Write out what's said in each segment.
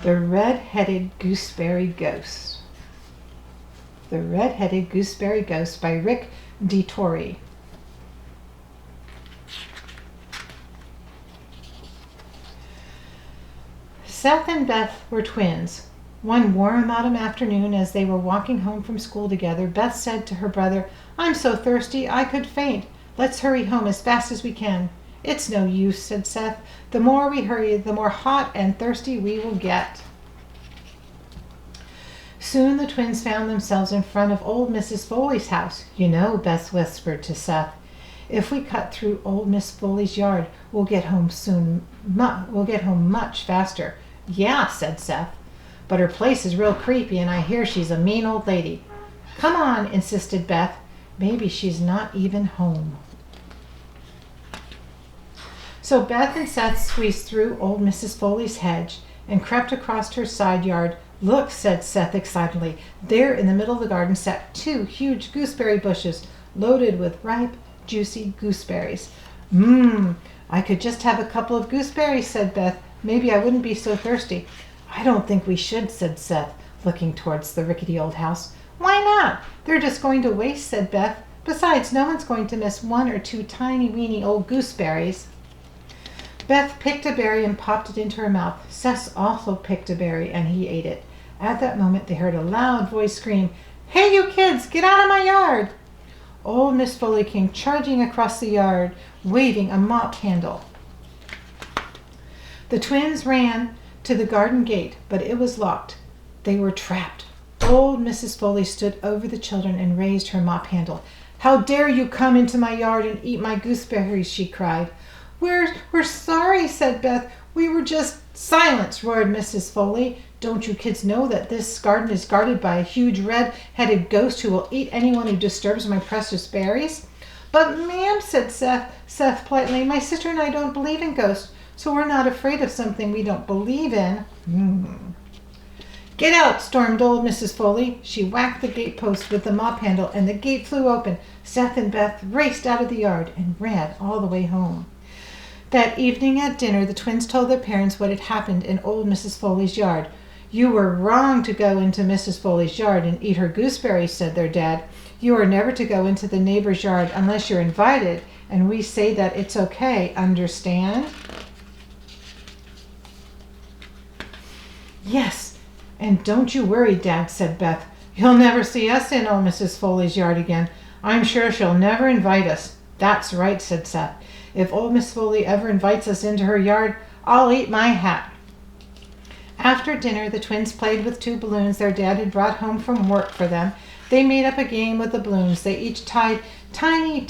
The Red-Headed Gooseberry Ghost. The Red-Headed Gooseberry Ghost by Detorie. Seth and Beth were twins. One warm autumn afternoon, as they were walking home from school together, Beth said to her brother, "I'm so thirsty I could faint. Let's hurry home as fast as we can." "It's no use," said Seth. "The more we hurry, the more hot and thirsty we will get." Soon the twins found themselves in front of old Mrs. Foley's house. "You know," Beth whispered to Seth, "if we cut through old Miss Foley's yard, we'll get home much faster." "Yeah," said Seth, "but her place is real creepy, and I hear she's a mean old lady." "Come on," insisted Beth. "Maybe she's not even home." So Beth and Seth squeezed through old Mrs. Foley's hedge and crept across her side yard. "Look," said Seth excitedly. "There in the middle of the garden sat 2 huge gooseberry bushes loaded with ripe, juicy gooseberries." I could just have a couple of gooseberries," said Beth. "Maybe I wouldn't be so thirsty." "I don't think we should," said Seth, looking towards the rickety old house. "Why not? They're just going to waste," said Beth. "Besides, no one's going to miss 1 or 2 tiny weeny old gooseberries." Beth picked a berry and popped it into her mouth. Seth also picked a berry, and he ate it. At that moment they heard a loud voice scream, "Hey, you kids, get out of my yard!" Old Miss Foley came charging across the yard, waving a mop handle. The twins ran to the garden gate, but it was locked. They were trapped. Old Mrs. Foley stood over the children and raised her mop handle. "How dare you come into my yard and eat my gooseberries?" she cried. We're sorry," said Beth. "We were just—" "Silence!" roared Mrs. Foley. "Don't you kids know that this garden is guarded by a huge red-headed ghost who will eat anyone who disturbs my precious berries?" "But ma'am," said Seth politely, "my sister and I don't believe in ghosts, so we're not afraid of something we don't believe in." "Get out!" stormed old Mrs. Foley. She whacked the gatepost with the mop handle, and the gate flew open. Seth and Beth raced out of the yard and ran all the way home. That evening at dinner, the twins told their parents what had happened in old Mrs. Foley's yard. "You were wrong to go into Mrs. Foley's yard and eat her gooseberries," said their dad. "You are never to go into the neighbor's yard unless you're invited, and we say that it's okay, understand?" "Yes, and don't you worry, Dad," said Beth. "You'll never see us in old Mrs. Foley's yard again. I'm sure she'll never invite us." "That's right," said Seth. "If old Miss Foley ever invites us into her yard, I'll eat my hat." After dinner, the twins played with 2 balloons their dad had brought home from work for them. They made up a game with the balloons. They each tied tiny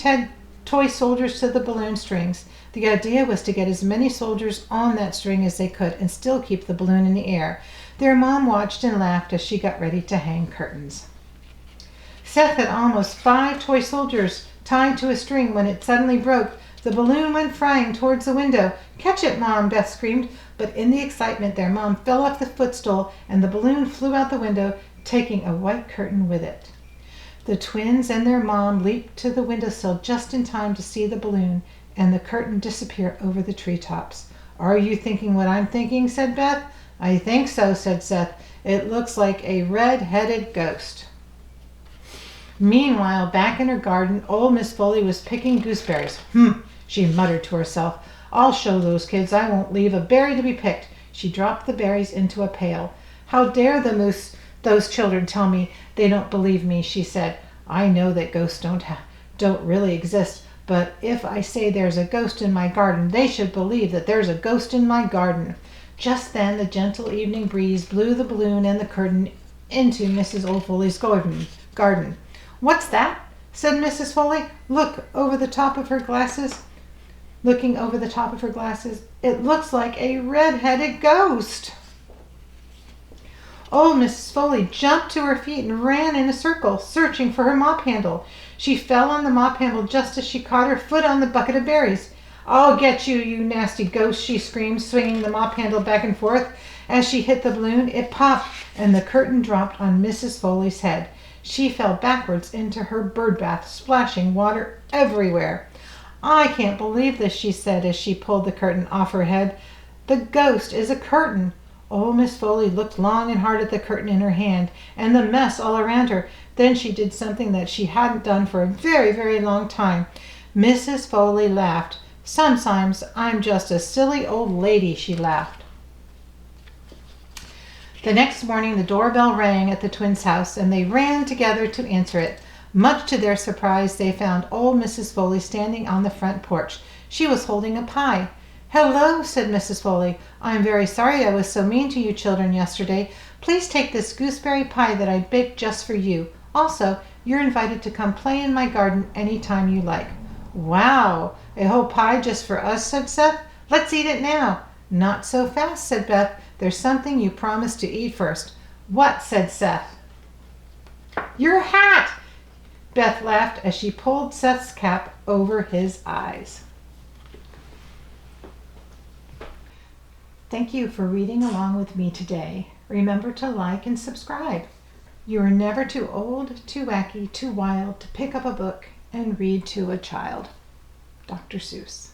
toy soldiers to the balloon strings. The idea was to get as many soldiers on that string as they could and still keep the balloon in the air. Their mom watched and laughed as she got ready to hang curtains. Seth had almost 5 toy soldiers tied to a string when it suddenly broke. The balloon went flying towards the window. "Catch it, Mom!" Beth screamed. But in the excitement, their mom fell off the footstool, and the balloon flew out the window, taking a white curtain with it. The twins and their mom leaped to the windowsill just in time to see the balloon and the curtain disappear over the treetops. "Are you thinking what I'm thinking?" said Beth. "I think so," said Seth. "It looks like a red-headed ghost." Meanwhile, back in her garden, old Miss Foley was picking gooseberries. She muttered to herself. "I'll show those kids I won't leave a berry to be picked." She dropped the berries into a pail. "How dare those children tell me they don't believe me," she said. "I know that ghosts don't really exist, but if I say there's a ghost in my garden, they should believe that there's a ghost in my garden." Just then the gentle evening breeze blew the balloon and the curtain into Mrs. Old Foley's garden. "What's that?" said Mrs. Foley. Looking over the top of her glasses. "It looks like a red-headed ghost." Old Mrs. Foley jumped to her feet and ran in a circle, searching for her mop handle. She fell on the mop handle just as she caught her foot on the bucket of berries. "I'll get you, you nasty ghost," she screamed, swinging the mop handle back and forth. As she hit the balloon, it popped, and the curtain dropped on Mrs. Foley's head. She fell backwards into her bird bath, splashing water everywhere. "I can't believe this," she said as she pulled the curtain off her head. "The ghost is a curtain. Old Miss Foley looked long and hard at the curtain in her hand and the mess all around her. Then she did something that she hadn't done for a very, very long time. Mrs. Foley laughed. "Sometimes I'm just a silly old lady," she laughed. The next morning the doorbell rang at the twins' house, and they ran together to answer it. Much to their surprise, they found old Mrs. Foley standing on the front porch. She was holding a pie. "Hello," said Mrs. Foley. "I am very sorry I was so mean to you children yesterday. Please take this gooseberry pie that I baked just for you. Also, you're invited to come play in my garden any time you like." "Wow, a whole pie just for us," said Seth. "Let's eat it now." "Not so fast," said Beth. "There's something you promised to eat first." "What?" said Seth. "Your hat!" Beth laughed as she pulled Seth's cap over his eyes. Thank you for reading along with me today. Remember to like and subscribe. You are never too old, too wacky, too wild to pick up a book and read to a child. Dr. Seuss.